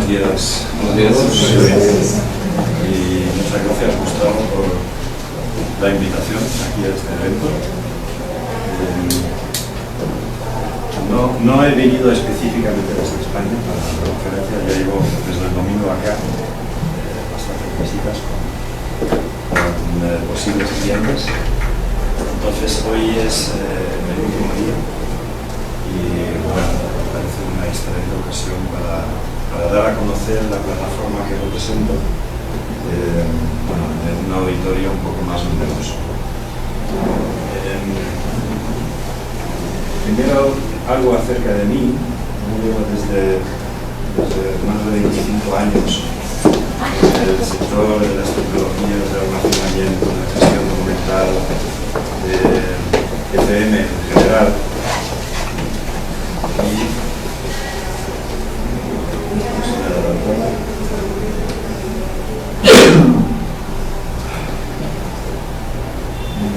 Buenos días. Buenos días. Y muchas gracias, Gustavo, por la invitación aquí a este evento. No he venido específicamente desde España para la conferencia, ya llevo desde el domingo acá bastantes visitas con posibles clientes. Entonces hoy es el último día y bueno, me parece una excelente ocasión para dar a conocer la plataforma que represento en un auditorio un poco más numeroso. Primero, algo acerca de mí. Yo llevo desde más de 25 años en el sector de las tecnologías de almacenamiento, de gestión documental, de FM en general.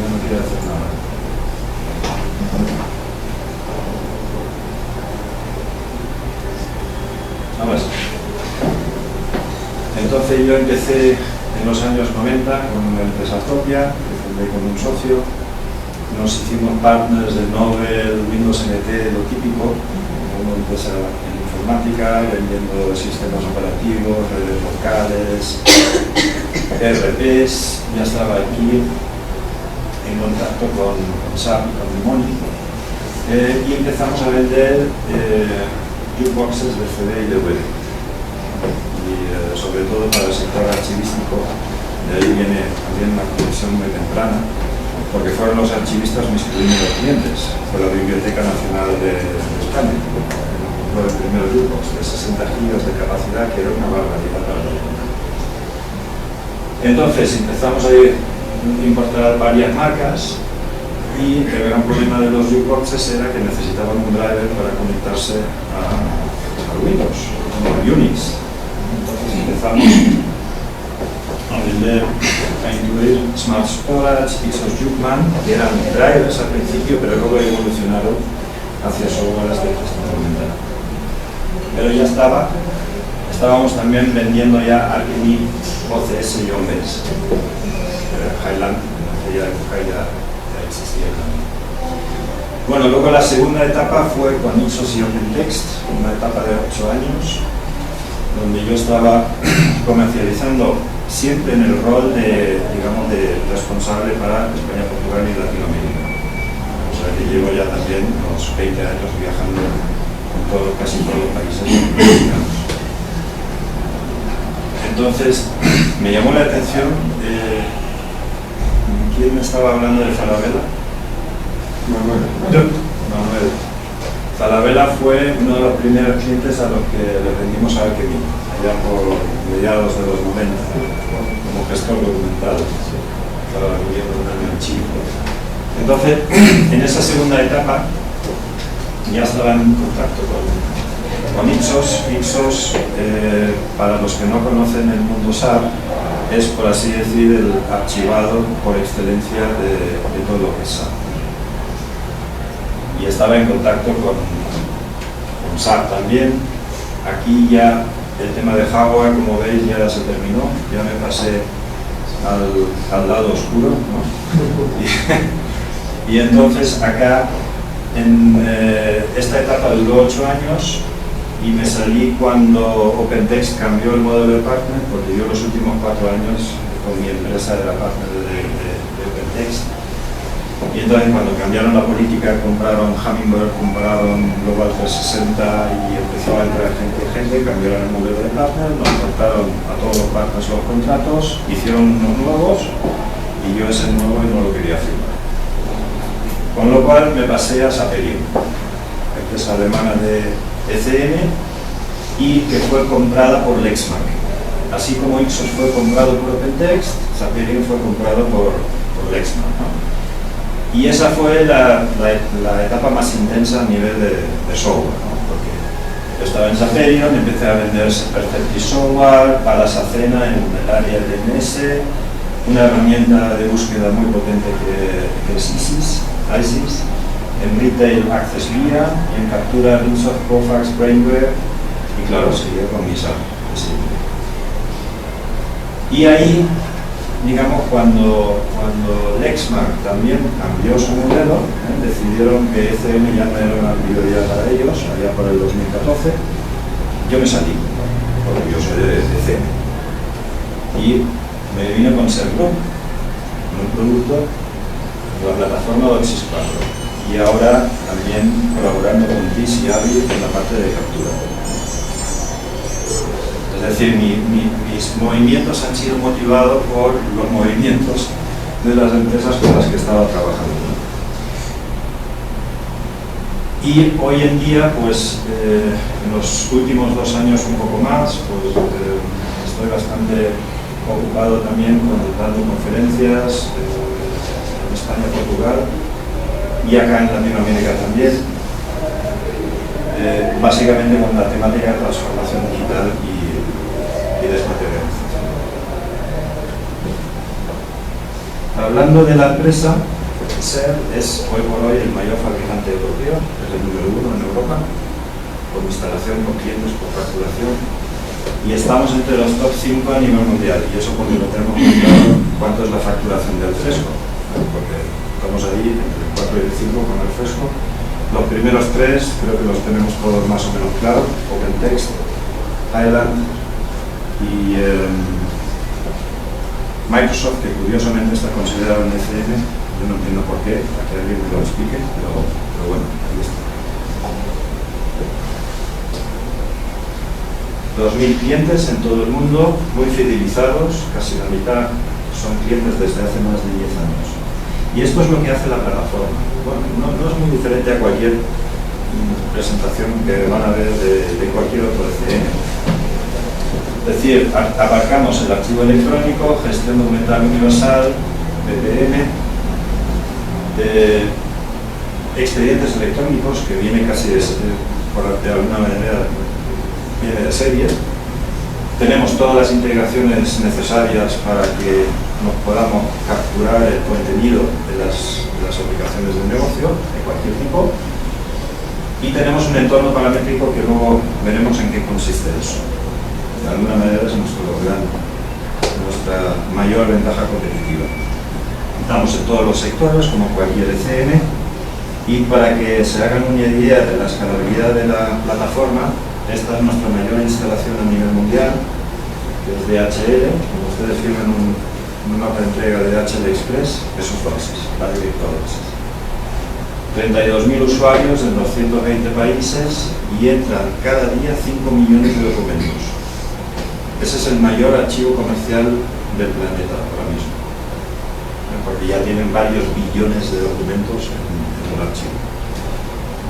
No quiero hacer nada. Vamos. Entonces yo empecé en los años 90 con una empresa propia, que fundé con un socio. Nos hicimos partners de Nobel, Windows NT, lo típico, una empresa en informática, vendiendo sistemas operativos, redes locales, ERPs. Ya estaba aquí en contacto con SAP y con Limoni, y empezamos a vender jukeboxes de CD y DVD, y sobre todo para el sector archivístico. De ahí viene también una conexión muy temprana, porque fueron los archivistas mis primeros clientes. Fue la Biblioteca Nacional de España. Fue el primer jukebox de 60 gigas de capacidad, que era una barbaridad para la época. Entonces empezamos a importar varias marcas, y el gran problema de los jukeboxes era que necesitaban un driver para conectarse a Windows, a Unix. Entonces empezamos a vender, a incluir Smart Storage, Ixos Jukman, que eran drivers al principio, pero luego evolucionaron hacia softwares de gestión documental. Pero ya estábamos también vendiendo ya Alchemy, OCS y OMS. Highland, en aquella época ya existía también. Bueno, luego la segunda etapa fue con Ixos y OpenText, una etapa de 8 años, donde yo estaba comercializando siempre en el rol de, digamos, de responsable para España, Portugal y Latinoamérica. O sea que llevo ya también unos 20 años viajando con casi todos los países americanos. Entonces, me llamó la atención, ¿quién estaba hablando de Falabella? Manuel. Falabella fue uno de los primeros clientes a los que le vendimos a Alchemy, allá por mediados de los 90, como gestor documental, para el gobierno de archivo. Entonces, en esa segunda etapa, ya estaba en contacto con Ixos. Ixos, para los que no conocen el mundo SAP, es, por así decir, el archivado por excelencia de todo lo que es SAP. Y estaba en contacto con SAP también. Aquí ya el tema de hardware, como veis, ya se terminó. Ya me pasé al lado oscuro, ¿no? Y entonces acá, en esta etapa duró 8 años, y me salí cuando OpenText cambió el modelo de partner, porque yo los últimos 4 años con mi empresa era partner de OpenText. Y entonces cuando cambiaron la política, compraron Hummingbird, compraron Global 360 y empezó a entrar gente, cambiaron el modelo de partner, nos cortaron a todos los partners los contratos, hicieron unos nuevos y yo ese nuevo no lo quería firmar. Con lo cual me pasé a Saperion, empresa alemana de ECM, y que fue comprada por Lexmark. Así como Ixos fue comprado por OpenText, Saperion fue comprado por Lexmark, ¿no? Y esa fue la etapa más intensa a nivel de software, ¿no? Porque yo estaba en Saperion, empecé a vender Perceptive Software, Palas Acena en el área de MS, una herramienta de búsqueda muy potente que es ISIS, en Retail Access Via, y en captura Rinsoft, Cofax, Brainware, y claro, seguía con mi SAP. accesible. Y ahí, digamos, cuando Lexmark también cambió su modelo, decidieron que ECM ya no era una prioridad para ellos, allá por el 2014, yo me salí, porque yo soy de ECM. Y me vine con Sergroup, con un producto, la plataforma DOCSIS 4. Y ahora también colaborando con TIS y AVI en la parte de captura. Es decir, mis movimientos han sido motivados por los movimientos de las empresas con las que estaba trabajando. Y hoy en día, pues, en los últimos 2 años un poco más, pues estoy bastante ocupado también dando conferencias en España, Portugal, y acá en Latinoamérica también, básicamente con la temática de transformación digital y desmaterialización. Hablando de la empresa, SER es hoy por hoy el mayor fabricante europeo, es el número 1 en Europa, por instalación, con clientes, por facturación, y estamos entre los top 5 a nivel mundial, y eso porque lo tenemos muy claro cuánto es la facturación del fresco, porque estamos ahí entre el 4 y el 5 con el fresco. Los primeros 3 creo que los tenemos todos más o menos claros: OpenText, Island y Microsoft, que curiosamente está considerado en ECM. Yo no entiendo por qué, para que alguien me lo explique, pero bueno, ahí está. 2.000 clientes en todo el mundo, muy fidelizados, casi la mitad son clientes desde hace más de 10 años. Y esto es lo que hace la plataforma. Bueno, no es muy diferente a cualquier presentación que van a ver de cualquier otro ECM. Es decir, abarcamos el archivo electrónico, gestión documental universal, BPM, expedientes electrónicos, que viene casi de alguna manera viene de serie. Tenemos todas las integraciones necesarias para que nos podamos capturar el contenido de las aplicaciones de negocio de cualquier tipo, y tenemos un entorno paramétrico que luego veremos en qué consiste eso. De alguna manera es nuestra mayor ventaja competitiva. Estamos en todos los sectores, como cualquier ECM, y para que se hagan una idea de la escalabilidad de la plataforma, esta es nuestra mayor instalación a nivel mundial, que es DHL. Como ustedes firman una entrega de DHL Express, esos boxes, la de Virtual Boxes. 32.000 usuarios en 220 países y entran cada día 5 millones de documentos. Ese es el mayor archivo comercial del planeta ahora mismo, porque ya tienen varios billones de documentos en un archivo.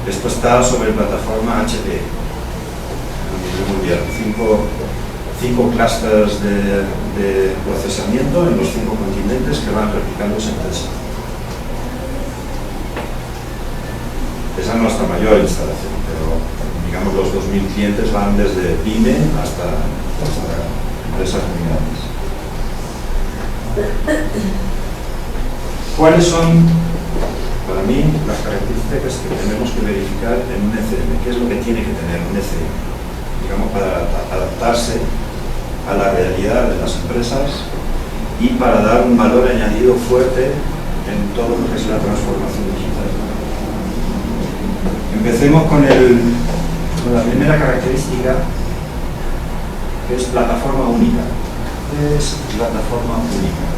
Esto está sobre plataforma HP a nivel mundial. 5 clusters de procesamiento en los 5 continentes que van replicándose entre sí. Esa es nuestra mayor instalación, pero digamos los 2.000 clientes van desde pyme hasta empresas muy grandes. ¿Cuáles son, para mí, las características que tenemos que verificar en un ECM? ¿Qué es lo que tiene que tener un ECM? Digamos, para adaptarse a la realidad de las empresas y para dar un valor añadido fuerte en todo lo que es la transformación digital. Empecemos con la primera característica, que es plataforma única. ¿Qué es plataforma única?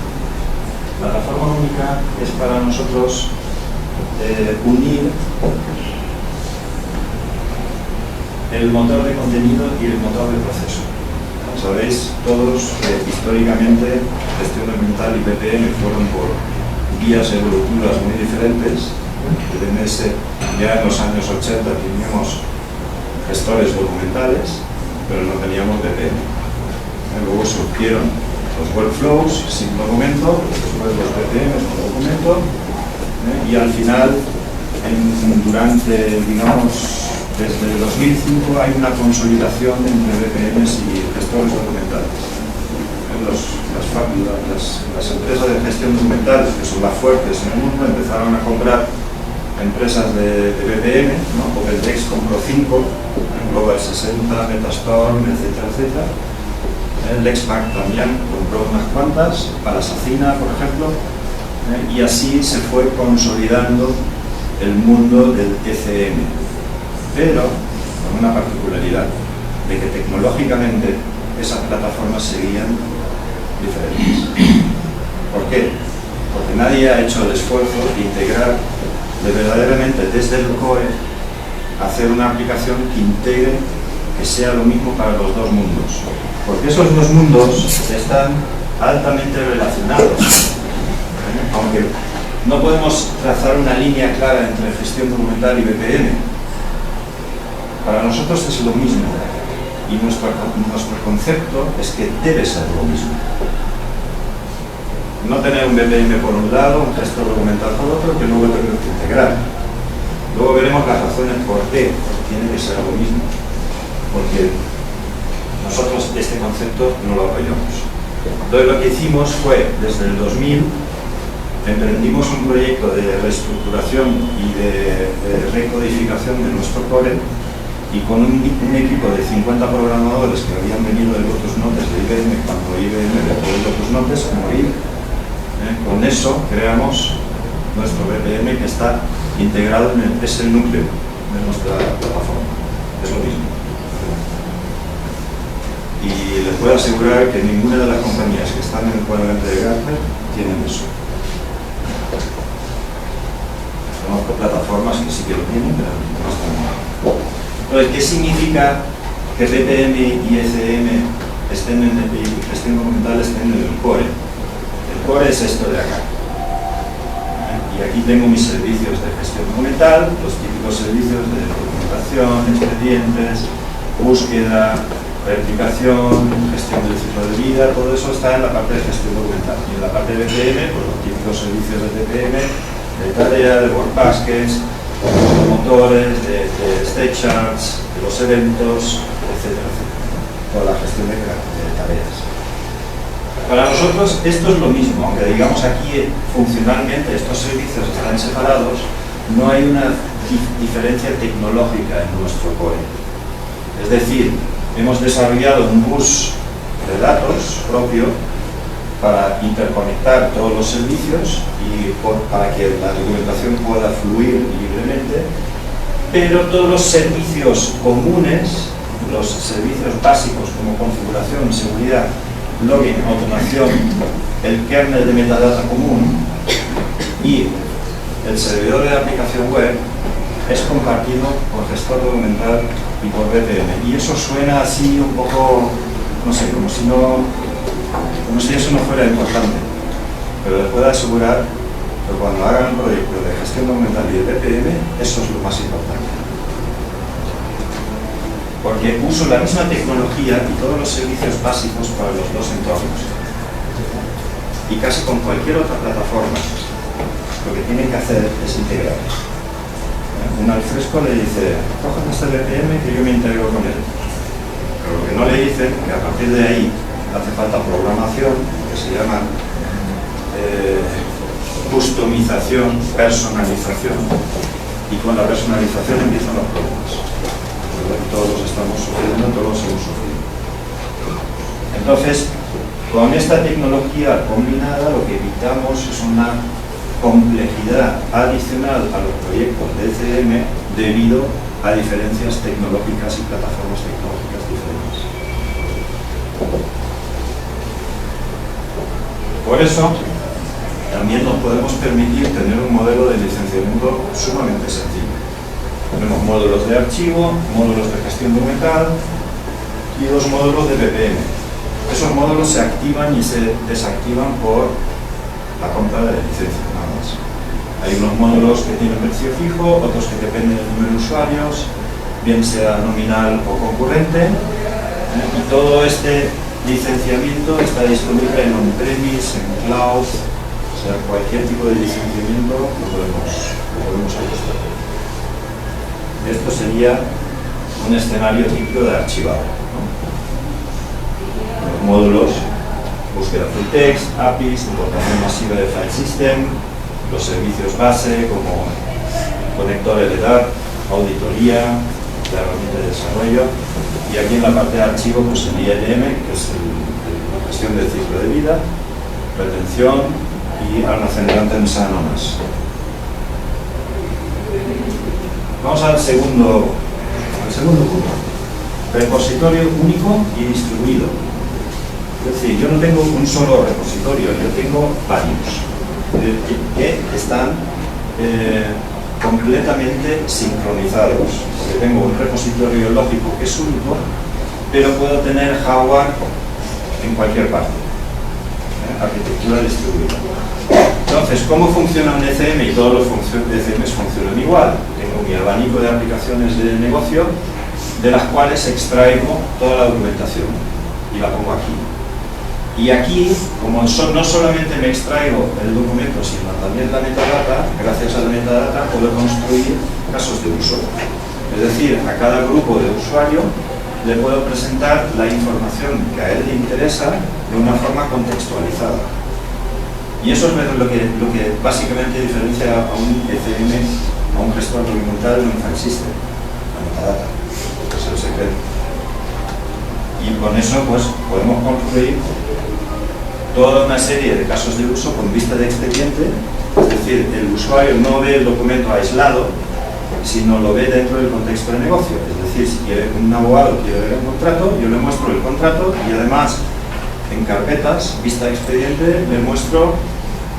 Plataforma única es para nosotros unir el motor de contenido y el motor de proceso. Sabéis todos que históricamente gestión documental y BPM fueron por vías evolutivas muy diferentes. El DNS ya en los años 80 teníamos gestores documentales, pero no teníamos BPM. Luego surgieron los workflows sin documento, después los BPM con documento, y al final, durante, digamos, desde el 2005 hay una consolidación entre BPMs y gestores documentales. Las empresas de gestión documental, que son las fuertes en el mundo, empezaron a comprar empresas de BPM, ¿no? OpenText compró 5, Global 60, Metastorm, etcétera, etcétera. Lexmark también compró unas cuantas, para Sacina, por ejemplo, y así se fue consolidando el mundo del ECM, pero con una particularidad, de que tecnológicamente esas plataformas seguían diferentes. ¿Por qué? Porque nadie ha hecho el esfuerzo de integrar de verdaderamente desde el core hacer una aplicación que integre, que sea lo mismo para los dos mundos. Porque esos dos mundos están altamente relacionados. Aunque no podemos trazar una línea clara entre gestión documental y BPM, para nosotros es lo mismo. Y nuestro concepto es que debe ser lo mismo. No tener un BPM por un lado, un gestor documental por otro, que luego tenemos que integrar. Luego veremos las razones por qué tiene que ser lo mismo. Porque nosotros este concepto no lo apoyamos. Entonces lo que hicimos fue, desde el 2000, emprendimos un proyecto de reestructuración y de recodificación de nuestro core, y con un equipo de 50 programadores que habían venido de Lotus Notes de IBM cuando IBM dejó Lotus Notes a morir, con eso creamos nuestro BPM, que está integrado es el núcleo de nuestra plataforma. Es lo mismo. Y les puedo asegurar que ninguna de las compañías que están en el cuadrante de Gartner tienen eso. Conozco plataformas que sí que lo tienen, pero no están. Entonces, ¿qué significa que BPM y ECM estén en el gestión documental estén en el core? El core es esto de acá. Y aquí tengo mis servicios de gestión documental, los típicos servicios de documentación, expedientes, búsqueda, verificación, gestión del ciclo de vida, todo eso está en la parte de gestión documental. Y en la parte de BPM, pues los típicos servicios de BPM, de tarea, de workbaskets, de motores, de state charts, de los eventos, etcétera, etcétera. Toda la gestión de tareas. Para nosotros esto es lo mismo, aunque digamos aquí funcionalmente estos servicios están separados, no hay una diferencia tecnológica en nuestro core. Es decir, hemos desarrollado un bus de datos propio para interconectar todos los servicios y para que la documentación pueda fluir libremente, pero todos los servicios comunes, los servicios básicos como configuración, seguridad, login, automación, el kernel de metadata común y el servidor de la aplicación web es compartido por gestor documental y por BPM. Y eso suena así un poco, no sé, como si eso no fuera importante. Pero les puedo asegurar que cuando hagan un proyecto de gestión documental y de BPM, eso es lo más importante. Porque uso la misma tecnología y todos los servicios básicos para los dos entornos. Y casi con cualquier otra plataforma, lo que tienen que hacer es integrar. Un alfresco le dice, cojan este BPM que yo me integro con él. Pero lo que no le dicen, que a partir de ahí hace falta programación, que se llama customización, personalización, y con la personalización empiezan los problemas. Todos los estamos sufriendo, todos los hemos sufrido. Entonces, con esta tecnología combinada, lo que evitamos es una complejidad adicional a los proyectos de ECM debido a diferencias tecnológicas y plataformas tecnológicas diferentes. Por eso, también nos podemos permitir tener un modelo de licenciamiento sumamente sencillo. Tenemos módulos de archivo, módulos de gestión documental y dos módulos de BPM. Esos módulos se activan y se desactivan por la compra de la licencia, nada más. Hay unos módulos que tienen precio fijo, otros que dependen del número de usuarios, bien sea nominal o concurrente, y todo este licenciamiento está disponible en on-premise, en cloud, o sea, cualquier tipo de licenciamiento lo podemos ajustar. Esto sería un escenario típico de archivado, ¿no? Los módulos, búsqueda full text, APIs, importación masiva de file system, los servicios base como conector LDAP, auditoría, la herramienta de desarrollo, y aquí en la parte de archivo, pues el ILM, que es la gestión del ciclo de vida, retención y almacenamiento en Sanomas. Vamos al segundo punto. Repositorio único y distribuido. Es decir, yo no tengo un solo repositorio, yo tengo varios que están completamente sincronizados. Porque tengo un repositorio lógico que es único, pero puedo tener hardware en cualquier parte. Arquitectura distribuida. Entonces, ¿cómo funciona un ECM? Y todos los ECMs funcionan igual. Tengo mi abanico de aplicaciones de negocio, de las cuales extraigo toda la documentación y la pongo aquí. Y aquí, como no solamente me extraigo el documento, sino también la metadata, gracias a la metadata puedo construir casos de uso. Es decir, a cada grupo de usuario le puedo presentar la información que a él le interesa de una forma contextualizada. Y eso es lo que básicamente diferencia a un ECM, a un gestor documental de un file system, la metadata. Es el secreto. Y con eso pues podemos construir toda una serie de casos de uso con vista de expediente, es decir, el usuario no ve el documento aislado, sino lo ve dentro del contexto de negocio. Es decir, si un abogado quiere ver un contrato, yo le muestro el contrato y además en carpetas, vista de expediente, le muestro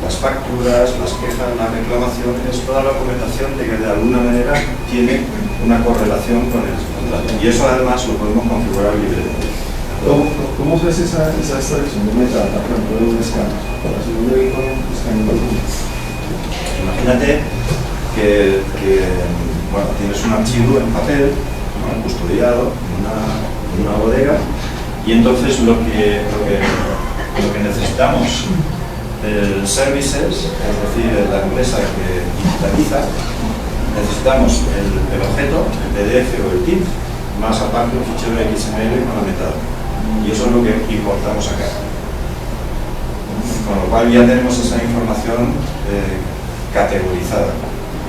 las facturas, las quejas, las reclamaciones, toda la documentación de que de alguna manera tiene una correlación con el contrato. Y eso además lo podemos configurar libremente. ¿Cómo se hace esa extracción de metadata, por ejemplo, de un escáner? Para hacer un escáner. Imagínate que bueno, tienes un archivo en papel, ¿no?, custodiado en una bodega, y entonces lo que necesitamos del services, es decir, la empresa que digitaliza, necesitamos el objeto, el PDF o el TIFF, más aparte un fichero XML con la metadata. Y eso es lo que importamos acá. Con lo cual ya tenemos esa información categorizada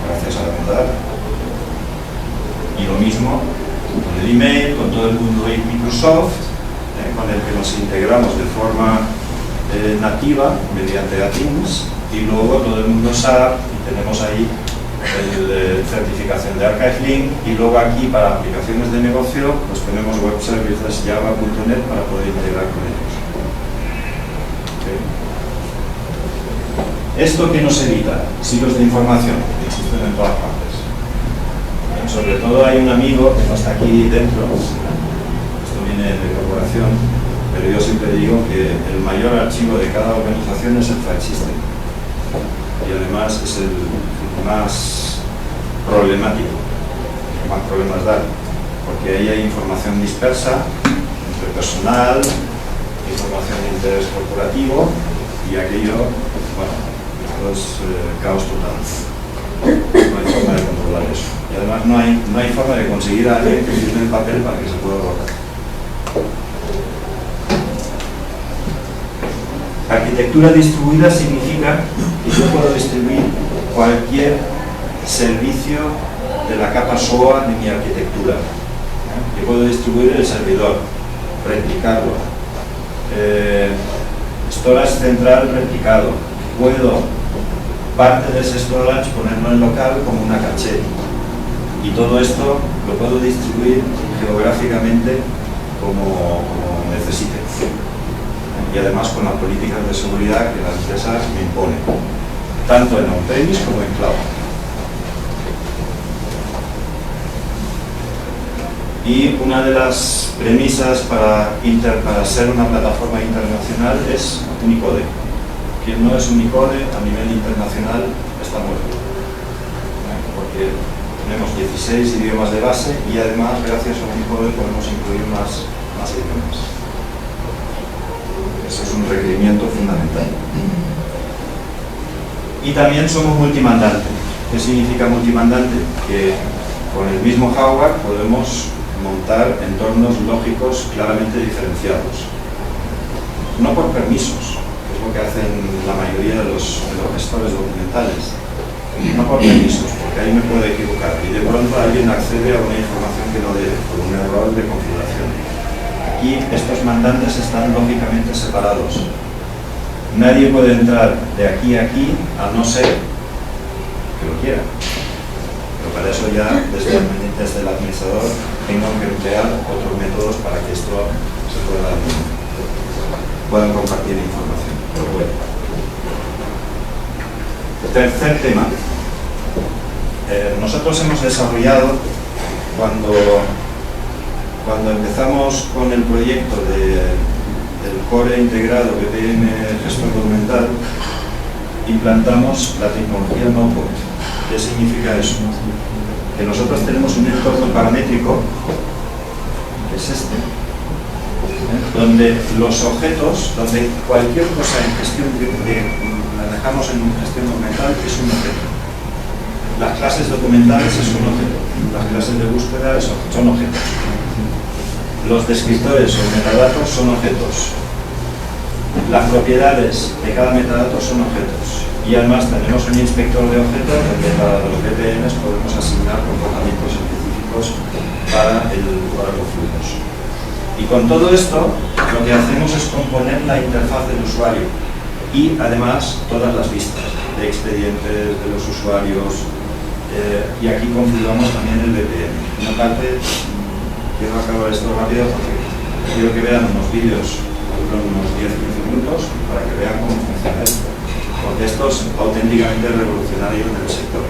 gracias a la metadata. Y lo mismo con el email, con todo el mundo de Microsoft, con el que nos integramos de forma nativa mediante Teams, y luego todo el mundo SAP, y tenemos ahí el certificación de Archive Link, y luego aquí para aplicaciones de negocio pues tenemos web services java.net para poder integrar con ellos. ¿Okay? ¿Esto qué nos evita? Siglos de información que existen en todas partes. Sobre todo hay un amigo que no está aquí dentro, esto viene de corporación, pero yo siempre digo que el mayor archivo de cada organización es el file system, y además es el más problemático, el que más problemas da, porque ahí hay información dispersa entre personal, información de interés corporativo, y aquello, bueno, esto es caos total. No hay forma de controlar eso. Y además no hay forma de conseguir a alguien que firme el papel para que se pueda borrar. Arquitectura distribuida significa que yo puedo distribuir cualquier servicio de la capa SOA de mi arquitectura. Yo puedo distribuir el servidor, replicarlo, storage central replicado, puedo parte de ese storage ponerlo en local como una caché, y todo esto lo puedo distribuir geográficamente como necesite, y además con las políticas de seguridad que la empresa me impone, tanto en on-premise como en cloud. Y una de las premisas para ser una plataforma internacional es Unicode. Quien no es Unicode a nivel internacional está muerto, porque tenemos 16 idiomas de base y además gracias a Unicode podemos incluir más idiomas. Eso es un requerimiento fundamental. Y también somos multimandante. ¿Qué significa multimandante? Que con el mismo hardware podemos montar entornos lógicos claramente diferenciados. No por permisos, que es lo que hacen la mayoría de los gestores documentales. No por permisos, porque ahí me puedo equivocar y de pronto alguien accede a una información que no por un error de configuración. Aquí estos mandantes están lógicamente separados. Nadie puede entrar de aquí a aquí a no ser que lo quiera. Pero para eso ya desde el administrador tengo que emplear otros métodos para que esto se puedan compartir información. Pero bueno. Tercer tema. Nosotros hemos desarrollado, cuando empezamos con el proyecto del core integrado BPM gestor documental, implantamos la tecnología no-code. ¿Qué significa eso? Que nosotros tenemos un entorno paramétrico, que es este, donde los objetos, donde cualquier cosa en gestión la dejamos en gestión documental es un objeto. Las clases documentales es un objeto, las clases de búsqueda son objetos. Los descriptores o metadatos son objetos. Las propiedades de cada metadato son objetos. Y además tenemos un inspector de objetos donde para los BPMs podemos asignar comportamientos específicos para los flujos. Y con todo esto, lo que hacemos es componer la interfaz del usuario y además todas las vistas de expedientes de los usuarios, y aquí configuramos también el BPM. Una parte, quiero acabar esto rápido porque quiero que vean unos vídeos, unos 10-15 minutos, para que vean cómo funciona esto. Porque esto es auténticamente revolucionario en el sector.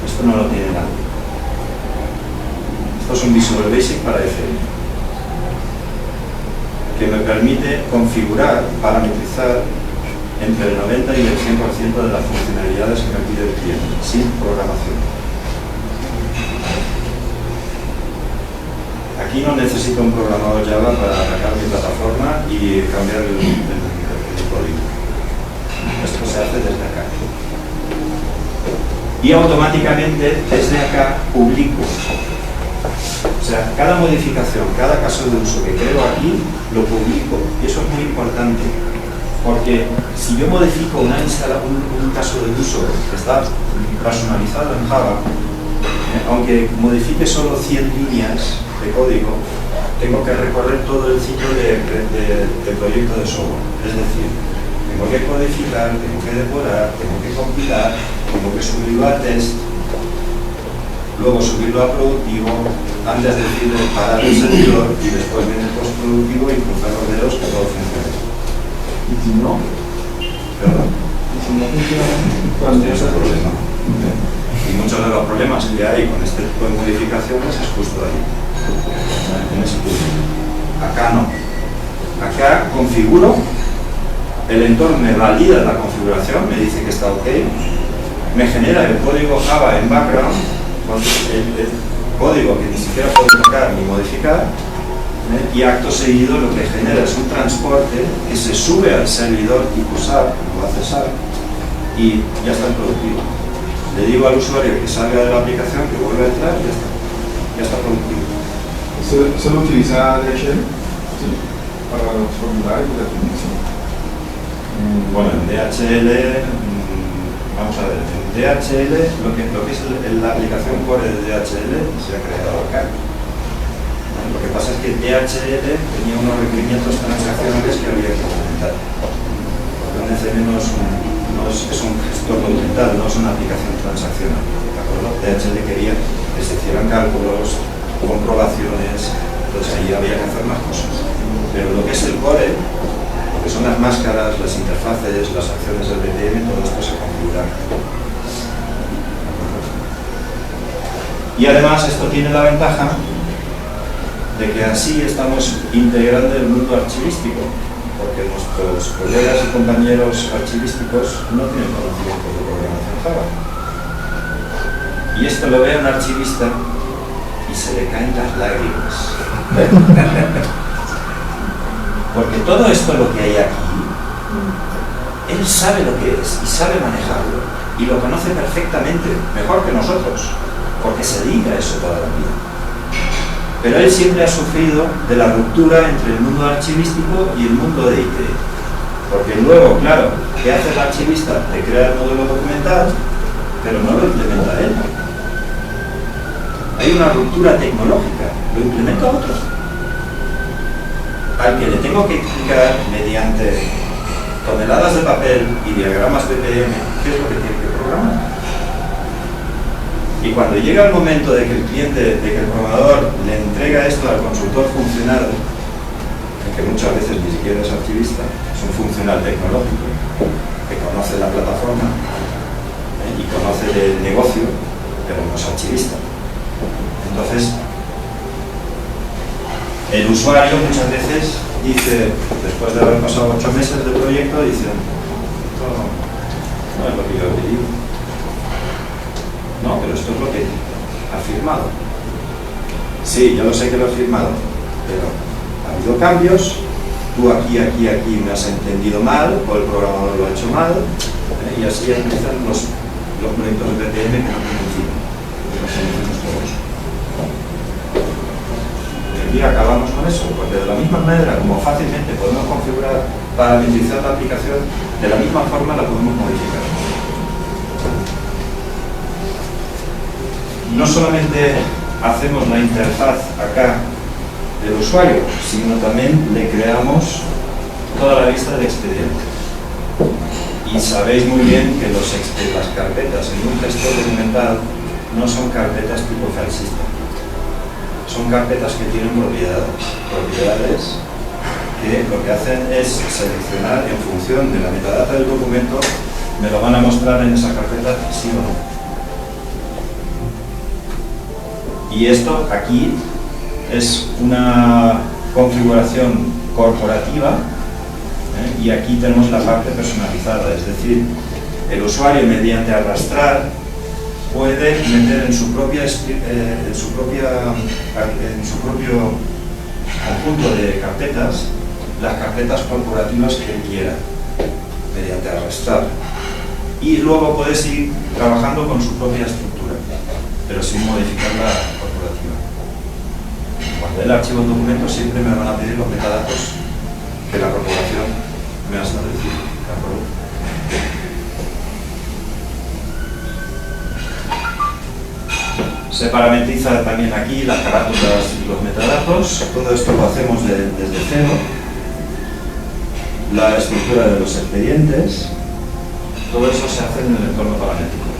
Esto no lo tiene nadie. Esto es un Visual Basic para FM, que me permite configurar, parametrizar entre el 90 y el 100% de las funcionalidades que me pide el cliente, sin programación. Aquí no necesito un programador Java para atacar mi plataforma y cambiar el código. Esto se hace desde acá. Y automáticamente desde acá publico. O sea, cada modificación, cada caso de uso que creo aquí, lo publico. Y eso es muy importante. Porque si yo modifico un caso de uso que está personalizado en Java, aunque modifique solo 100 líneas de código, tengo que recorrer todo el ciclo de proyecto de software. Es decir, tengo que codificar, tengo que depurar, tengo que compilar, tengo que subirlo a test, luego subirlo a productivo, antes de decirle parar el servidor y después viene el postproductivo y cruzar los dedos que todo funcione. ¿Y si no? ¿Perdón? ¿Y si no funciona? Pues tienes el problema. Y muchos de los problemas que hay con este tipo de modificaciones es justo ahí. En ese punto. Acá no. Acá configuro, el entorno me valida la configuración, me dice que está ok, me genera el código Java en background, el código que ni siquiera puedo tocar ni modificar, y acto seguido lo que genera es un transporte que se sube al servidor tipo SAP, como hace SAP, y ya está en productivo. Le digo al usuario que salga de la aplicación, que vuelva a entrar y ya está productivo. ¿Se lo utiliza DHL? Sí. Para los formularios de atención. Bueno, en DHL, vamos a ver, en DHL, lo que es la aplicación core de DHL se ha creado acá. Lo que pasa es que DHL tenía unos requerimientos transaccionales que había que implementar. Porque un ECM es un gestor documental, no es una aplicación transaccional. ¿De acuerdo? DHL quería que se hicieran cálculos, comprobaciones, entonces ahí había que hacer más cosas. Pero lo que es el core, lo que son las máscaras, las interfaces, las acciones del BPM, todo esto se configura. Y además esto tiene la ventaja de que así estamos integrando el mundo archivístico, porque nuestros colegas y compañeros archivísticos no tienen conocimiento de programación Java. Y esto lo ve un archivista y se le caen las lágrimas. Porque todo esto lo que hay aquí, él sabe lo que es y sabe manejarlo y lo conoce perfectamente, mejor que nosotros, porque se dedica a eso toda la vida. Pero él siempre ha sufrido de la ruptura entre el mundo archivístico y el mundo de IT. Porque luego, claro, ¿qué hace el archivista? Te crea el modelo documental, pero no lo implementa él. hay una ruptura tecnológica, lo implemento a otro, al que le tengo que explicar mediante toneladas de papel y diagramas BPM qué es lo que tiene que programar. Y cuando llega el momento de que el cliente, de que el programador le entrega esto al consultor funcional, que muchas veces ni siquiera es archivista, es un funcional tecnológico, que conoce la plataforma y conoce el negocio, pero no es archivista. Entonces, el usuario muchas veces dice, después de haber pasado 8 meses de proyecto, dice, esto no es lo que yo he pedido. No, pero esto es lo que ha firmado. Sí, yo lo sé que lo he firmado, pero ha habido cambios, tú aquí me has entendido mal, o el programador lo ha hecho mal, y así empiezan los proyectos de BPM que no tienen fin, que los conocemos todos. Y aquí acabamos con eso, porque de la misma manera como fácilmente podemos configurar, parametrizar la aplicación, de la misma forma la podemos modificar. No solamente hacemos la interfaz acá del usuario, sino también le creamos toda la lista de expedientes. Y sabéis muy bien que las carpetas en un gestor documental no son carpetas tipo file system. Son carpetas que tienen propiedades que lo que hacen es seleccionar en función de la metadata del documento, me lo van a mostrar en esa carpeta sí o no. Y esto aquí es una configuración corporativa, y aquí tenemos la parte personalizada, es decir, el usuario mediante arrastrar puede meter en su propio conjunto de carpetas las carpetas corporativas que él quiera mediante arrastrar, y luego puede seguir trabajando con su propia estructura, pero sin modificar la corporativa. Cuando el archivo un documento siempre me van a pedir los metadatos que la corporación me ha establecido, ¿de acuerdo? Se parametriza también aquí las carátulas y los metadatos. Todo esto lo hacemos desde cero. La estructura de los expedientes, todo eso se hace en el entorno paramétrico.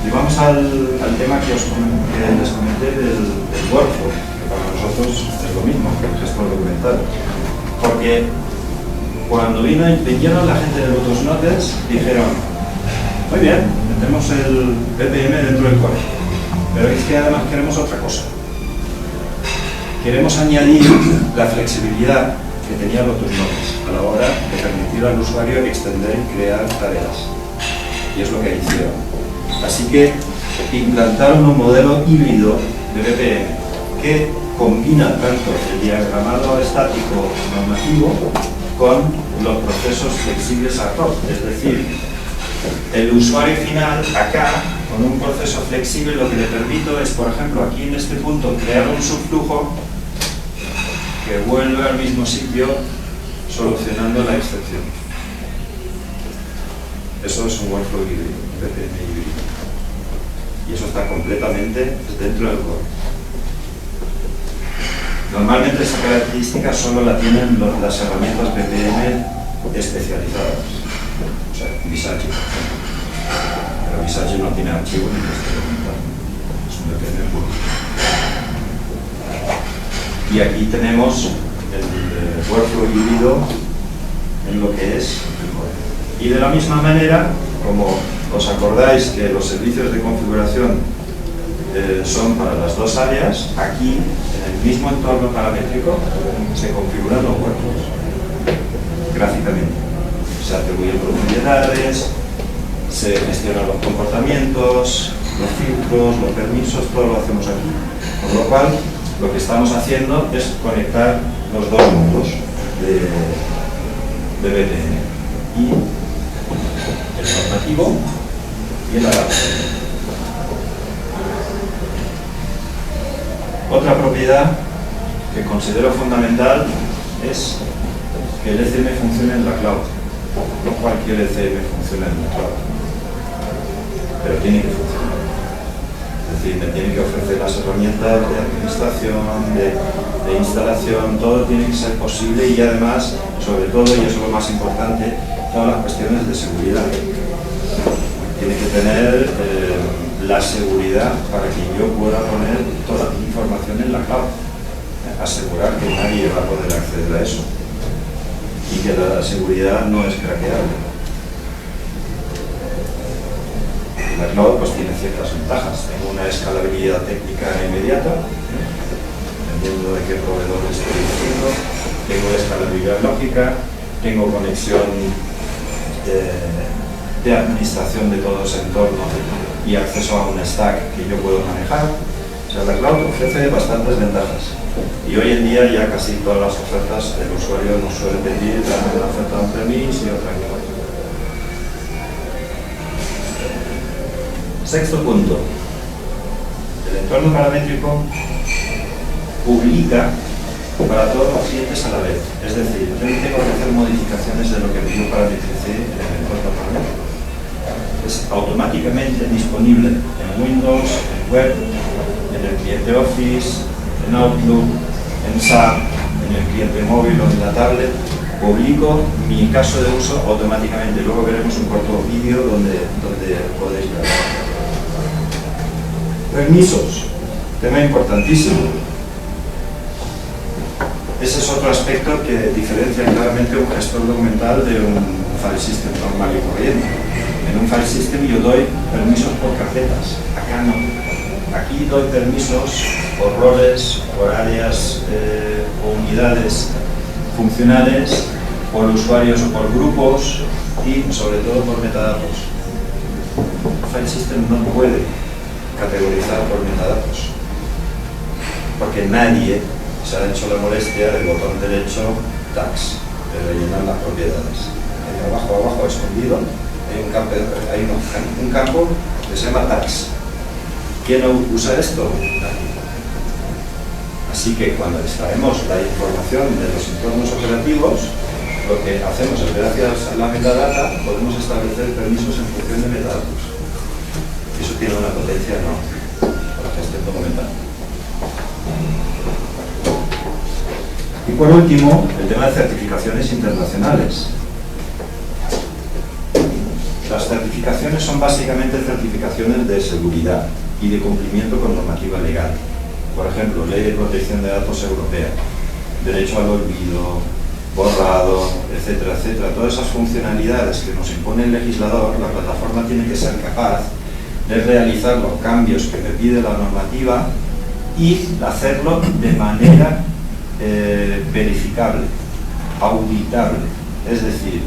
Y vamos al tema que les comenté del workflow, que para nosotros es lo mismo que el gestor documental. Porque cuando vinieron la gente de Lotus Notes, dijeron, muy bien, metemos el BPM dentro del core, pero es que además queremos otra cosa. Queremos añadir la flexibilidad que tenía Lotus Notes a la hora de permitir al usuario extender y crear tareas. Y es lo que hicieron. Así que implantaron un modelo híbrido de BPM que combina tanto el diagramado estático normativo con los procesos flexibles ad hoc. Es decir, el usuario final acá, con un proceso flexible, lo que le permito es, por ejemplo, aquí en este punto, crear un subflujo que vuelve al mismo sitio solucionando la excepción. Eso es un workflow híbrido, BPM híbrido. Y eso está completamente dentro del core. Normalmente esa característica solo la tienen las herramientas BPM especializadas. O sea, Visage, por ejemplo. Pero Visage no tiene archivo ni documental. Es un BPM puro. Y aquí tenemos el workflow híbrido en lo que es el core. Y de la misma manera, como os acordáis que los servicios de configuración son para las dos áreas, aquí, en el mismo entorno paramétrico, se configuran los workflows gráficamente. Se atribuyen propiedades, se gestionan los comportamientos, los filtros, los permisos, todo lo hacemos aquí. Con lo cual, lo que estamos haciendo es conectar los dos mundos de BPM. Y el normativo y el adaptativo. Otra propiedad que considero fundamental es que el ECM funcione en la cloud. No cualquier ECM funciona en la cloud, pero tiene que funcionar. Es decir, me tiene que ofrecer las herramientas de administración, de instalación, todo tiene que ser posible y además, sobre todo, y eso es lo más importante, todas las cuestiones de seguridad. Tiene que tener la seguridad para que yo pueda poner toda mi información en la cloud. Asegurar que nadie va a poder acceder a eso y que la seguridad no es craqueable. La cloud pues tiene ciertas ventajas. Tengo una escalabilidad técnica inmediata, dependiendo de qué proveedor estoy diciendo. Tengo escalabilidad lógica, tengo conexión de administración de todo ese entorno y acceso a un stack que yo puedo manejar. O sea, la cloud ofrece bastantes ventajas. Y hoy en día ya casi todas las ofertas el usuario nos suele pedir una oferta on-premise y otra en cloud. Sexto punto. El entorno paramétrico publica para todos los clientes a la vez. Es decir, yo no tengo que hacer modificaciones de lo que yo parametricé en el entorno paramétrico. Es automáticamente disponible en Windows, en web, en el cliente Office, en Outlook, en SAP, en el cliente móvil o en la tablet. Publico mi caso de uso automáticamente. Luego veremos un corto vídeo donde podéis ver. Permisos, tema importantísimo. Ese es otro aspecto que diferencia claramente un gestor documental de un file system normal y corriente. En un file system yo doy permisos por carpetas, acá no. Aquí doy permisos por roles, por áreas o unidades funcionales, por usuarios o por grupos y sobre todo por metadatos. El file system no puede categorizar por metadatos, porque nadie se ha hecho la molestia del botón derecho tags, de rellenar las propiedades. Ahí abajo escondido hay un campo que se llama tags. ¿Quién usa esto? Nadie. Así que cuando extraemos la información de los entornos operativos, lo que hacemos es, gracias a la metadata, podemos establecer permisos en función de metadatos. Eso tiene una potencia enorme para gestión documental. Y por último, el tema de certificaciones internacionales. Las certificaciones son básicamente certificaciones de seguridad y de cumplimiento con normativa legal. Por ejemplo, Ley de Protección de Datos Europea, Derecho al Olvido, borrado, etcétera, etcétera. Todas esas funcionalidades que nos impone el legislador, la plataforma tiene que ser capaz de realizar los cambios que me pide la normativa y hacerlo de manera verificable, auditable. Es decir,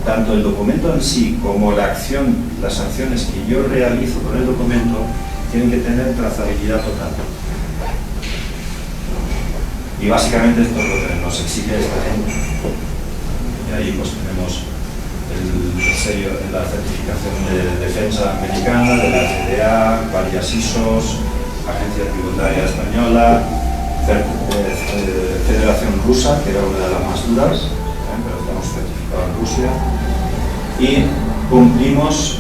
tanto el documento en sí como la acción, las acciones que yo realizo con el documento tienen que tener trazabilidad total. Y básicamente esto es lo que nos exige esta gente. Y ahí pues tenemos el sello en la certificación de defensa americana, de la FDA, varias ISOs, Agencia Tributaria Española, Federación Rusa, que era una de las más duras, pero estamos certificados en Rusia, y cumplimos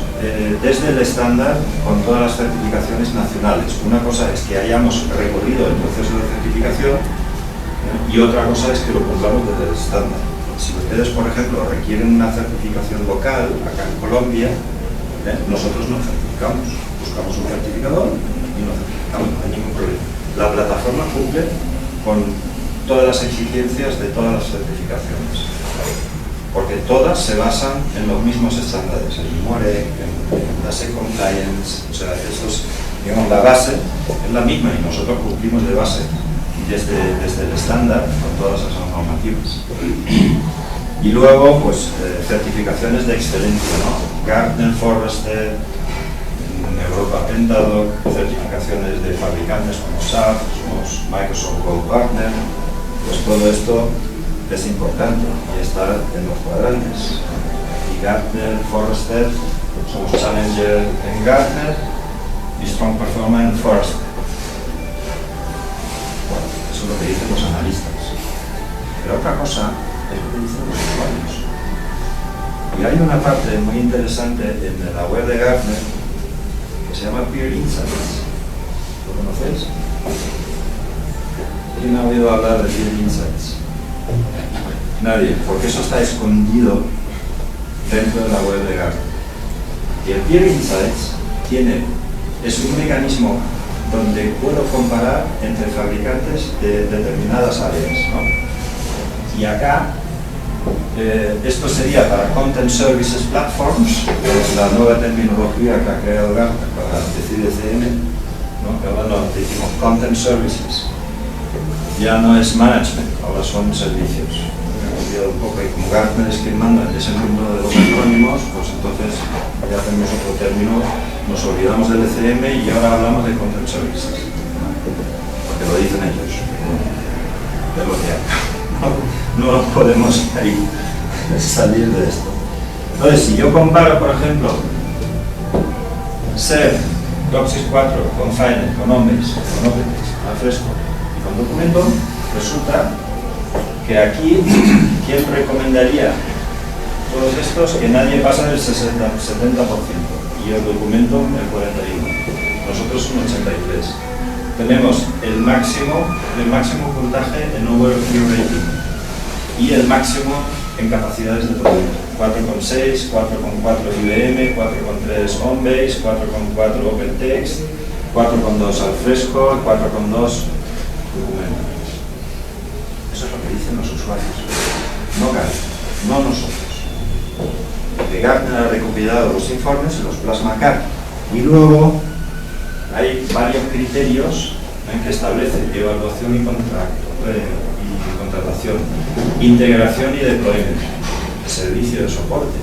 desde el estándar con todas las certificaciones nacionales. Una cosa es que hayamos recorrido el proceso de certificación y otra cosa es que lo cumplamos desde el estándar. Si ustedes, por ejemplo, requieren una certificación local acá en Colombia, nosotros no certificamos, buscamos un certificador y no certificamos, no hay ningún problema. La plataforma cumple con todas las exigencias de todas las certificaciones, porque todas se basan en los mismos estándares, en MORE, en DASE Compliance, o sea, digamos, la base es la misma y nosotros cumplimos de base desde el estándar con todas esas normativas. Y luego, pues, certificaciones de excelencia, ¿no? Gartner, Forrester, en Europa Pentadoc, certificaciones de fabricantes como SAP, somos Microsoft Gold Partner, pues todo esto es importante y está en los cuadrantes. Y Gartner, Forrester, somos Challenger en Gartner y Strong Performer en Forrester. Bueno, eso es lo que dicen los analistas. Pero otra cosa es lo que dicen los usuarios. Y hay una parte muy interesante en la web de Gartner que se llama Peer Insights. ¿Lo conocéis? ¿Quién ha oído hablar de Peer Insights? Nadie, porque eso está escondido dentro de la web de Gartner. Y el Peer Insights es un mecanismo donde puedo comparar entre fabricantes de determinadas áreas, ¿no? Y acá, esto sería para Content Services Platforms, que es la nueva terminología que ha creado Gartner para decir ECM, ¿no? Que ahora lo decimos Content Services. Ya no es management, ahora son servicios. Me he olvidado un poco, y como Gartner es quien manda, es el mundo de los acrónimos, pues entonces ya tenemos otro término, nos olvidamos del ECM y ahora hablamos de Content Services, ¿no? Porque lo dicen ellos, de lo que hay. No podemos ahí salir de esto. Entonces, si yo comparo, por ejemplo, SER, DOCSIS 4, con Finance, con Homebase, con OpenText, Alfresco y con Documento, resulta que aquí, ¿quién recomendaría todos estos? Que nadie pasa del 70%, y el Documento el 41%, nosotros un 83%. Tenemos el máximo puntaje en Overview Rating y el máximo en capacidades de producto. 4,6, 4,4 IBM, 4,3 Homebase, 4,4 OpenText, 4,2 Alfresco, 4,2 Documento. Eso es lo que dicen los usuarios, no Gartner, no nosotros. Porque Gartner ha recopilado los informes y los plasma acá. Y luego hay varios criterios en que establece evaluación y contratación, integración y deployment, servicio de soporte.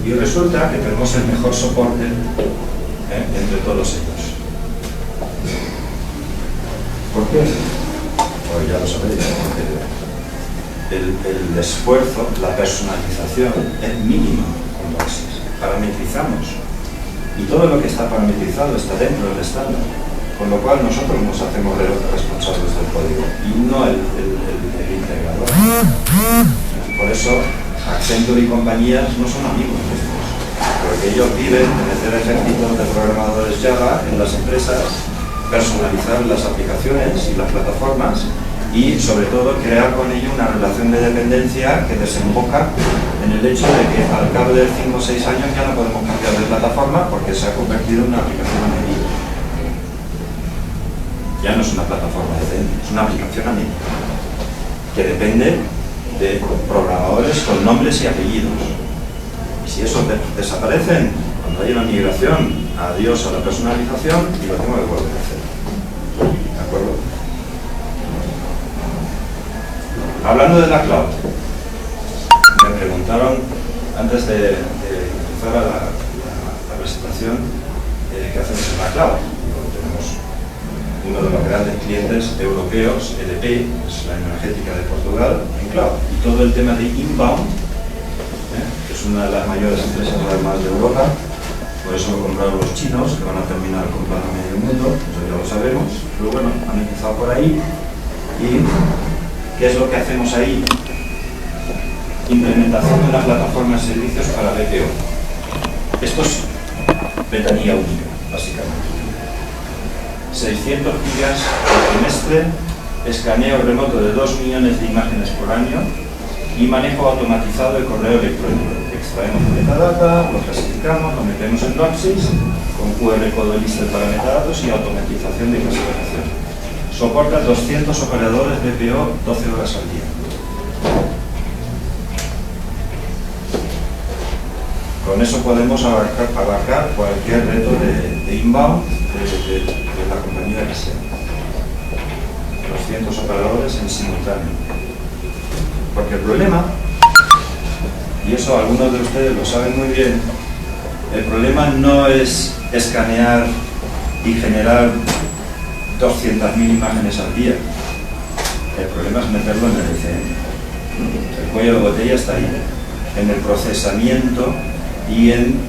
Y resulta que tenemos el mejor soporte entre todos ellos. ¿Por qué? Pues ya lo sabéis, porque el esfuerzo, la personalización es mínima con DOCSIS. Parametrizamos. Y todo lo que está parametrizado está dentro del estándar, con lo cual nosotros nos hacemos responsables del código y no el integrador. Por eso Accenture y compañías no son amigos nuestros, porque ellos viven de meter ejércitos de programadores Java en las empresas, personalizar las aplicaciones y las plataformas y sobre todo crear con ello una relación de dependencia que desemboca en el hecho de que al cabo de 5 o 6 años ya no podemos cambiar de plataforma porque se ha convertido en una aplicación a medida. Ya no es una plataforma decente, es una aplicación a medida que depende de programadores con nombres y apellidos. Y si esos desaparecen, cuando hay una migración, adiós a la personalización y lo tengo que volver a hacer. ¿De acuerdo? Hablando de la cloud, me preguntaron antes de empezar la presentación qué hacemos en la cloud. Tenemos uno de los grandes clientes europeos, EDP, es la energética de Portugal, en cloud. Y todo el tema de inbound, que es una de las mayores empresas además de Europa, por eso lo compraron los chinos, que van a terminar comprando medio mundo, eso ya lo sabemos, pero bueno, han empezado por ahí. Y ¿qué es lo que hacemos ahí? Implementación de una plataforma de servicios para BPO. Esto es ventanilla única, básicamente. 600 gigas por trimestre, escaneo remoto de 2 millones de imágenes por año y manejo automatizado de correo electrónico. Extraemos metadata, lo clasificamos, lo metemos en DOCSIS con QR code lista para metadatos y automatización de clasificación. Soporta 200 operadores BPO 12 horas al día. Con eso podemos abarcar cualquier reto de inbound de la compañía que sea. 200 operadores en simultáneo. Porque el problema, y eso algunos de ustedes lo saben muy bien, el problema no es escanear y generar 200.000 imágenes al día. El problema es meterlo en el ECM. El cuello de botella está ahí, en el procesamiento y en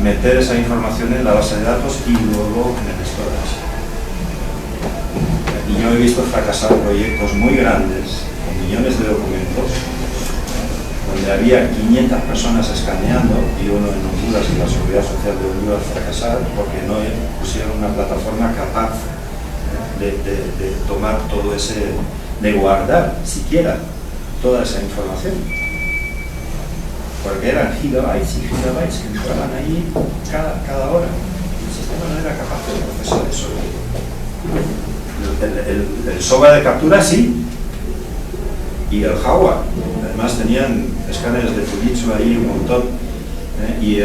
meter esa información en la base de datos y luego en el storage. Y yo he visto fracasar proyectos muy grandes, con millones de documentos, con donde había 500 personas escaneando y uno en Honduras y la Seguridad Social de Honduras fracasar porque no pusieron una plataforma capaz de tomar todo ese, de guardar siquiera toda esa información. Porque eran gigabytes y gigabytes que entraban ahí cada hora. El sistema no era capaz de procesar eso. El SOA de captura sí, y el Jaguar. Además tenían escáneres de Fujitsu ahí un montón, y